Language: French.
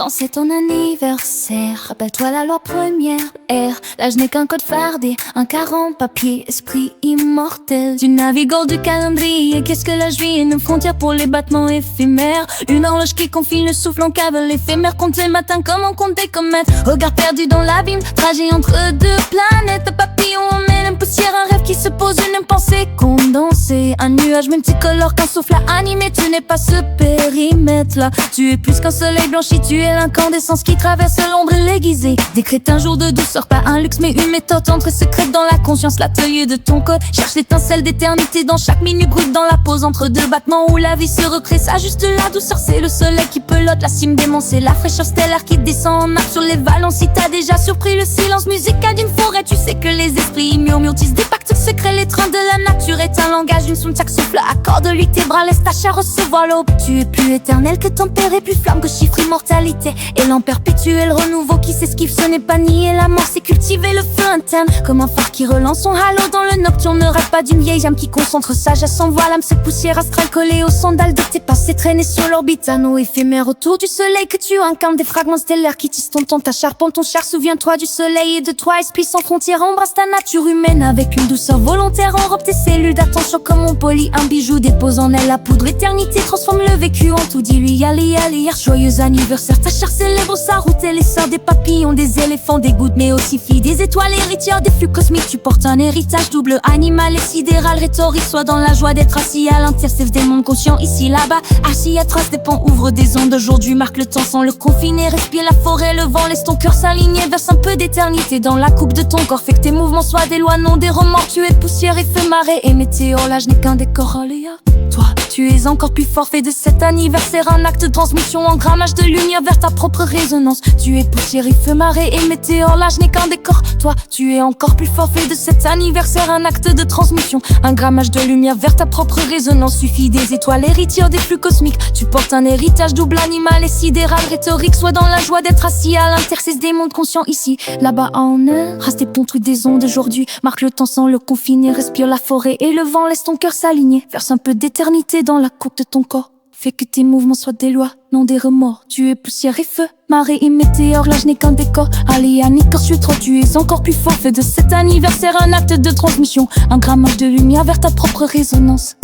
quand c'est ton anniversaire. Rappelle-toi la loi première, R. L'âge n'est qu'un code fardé, un quart en papier, esprit immortel. Tu navigues hors du calendrier, qu'est-ce que l'âge vit? Une frontière pour les battements éphémères. Une horloge qui confine le souffle en cavale éphémère. Compte les matins comme on compte des comètes. Regard perdu dans l'abîme, trajet entre deux planètes. Un papillon emmène une poussière, un rêve qui se pose, une pensée condensée. Un nuage multicolore qu'un souffle a animé. Tu n'es pas ce périmètre-là, tu es plus qu'un soleil blanchi. Tu es l'incandescence qui traverse l'ombre l'aiguisée. Décrète un jour de douceur, pas un luxe mais une méthode entre secrète dans la conscience. L'atelier de ton code cherche l'étincelle d'éternité dans chaque minute brute, dans la pause entre deux battements où la vie se recrée. Ça juste la douceur, c'est le soleil qui pelote la cime des monts. C'est la fraîcheur stellaire qui descend en arc sur les vallons. Si t'as déjà surpris le silence musical d'une forêt, tu sais que les esprits murmurent, tissent des pactes secrets. Les trains de la nature est un langage, une sonde, chaque souffle accorde-lui tes bras, laisse ta chair recevoir l'aube. Tu es plus éternel que tempéré, plus flamme que chiffre immortalité. Élan perpétuel, renouveau qui s'esquive, ce n'est pas nier la mort, c'est cultiver le feu interne. Comme un phare qui relance son halo dans le nocturne. Ne rêve pas d'une vieille âme qui concentre sagesse en voile. Âme, cette poussière astrale collée aux sandales de tes passés, traînés sur l'orbite, anneau éphémère autour du soleil que tu incarnes. Des fragments stellaires qui tissent ton temps, ta charpente, ton char. Souviens-toi du soleil et de toi, esprit sans frontières. Embrasse ta nature humaine avec une douceur volontaire. Enrobe tes cellules d'attention comme on polit un bijou. Dépose en elle la poudre éternité, transforme le vécu en tout. Dis-lui yali yali, joyeux anniversaire. Ta chair célèbre sa route, elle est sœur des papillons, des éléphants, des gouttes, mais aussi fille des étoiles, héritière des flux cosmiques. Tu portes un héritage double, animal et sidéral, rhétorique. Sois dans la joie d'être assis à l'intercesse des mondes conscients. Ici, là-bas, assis à trace des pans, ouvre des ondes. Aujourd'hui marque le temps sans le confiner. Respire la forêt, le vent, laisse ton cœur s'aligner. Verse un peu d'éternité dans la coupe de ton corps. Fais que tes mouvements soient des lois, non des remords. Tu es poussière, effet, marée et météore. L'âge n'est qu'un décor, Léa. Toi, tu es encore plus fort, fais de cet anniversaire un acte de transmission, engrammage de lumière vers ta propre résonance. Tu es poussière, feu, marée et météore, l'âge n'est qu'un décor. Toi, tu es encore plus fort, fais de cet anniversaire un acte de transmission, un grammage de lumière vers ta propre résonance. Suffit des étoiles, héritière des flux cosmiques. Tu portes un héritage double, animal et sidéral, rhétorique. Sois dans la joie d'être assis à l'intercesse des mondes conscients. Ici, là-bas, en heure, rase des ponts, trucs des ondes. Aujourd'hui, marque le temps sans le confiner. Respire la forêt et le vent, laisse ton cœur s'aligner. Verse un peu d'éternité dans la coupe de ton corps. Fais que tes mouvements soient des lois, non des remords. Tu es poussière et feu, marée et météore. L'âge n'est qu'un décor, allez Annie, quand je suis trop. Tu es encore plus fort, fais de cet anniversaire un acte de transmission, un grammage de lumière vers ta propre résonance.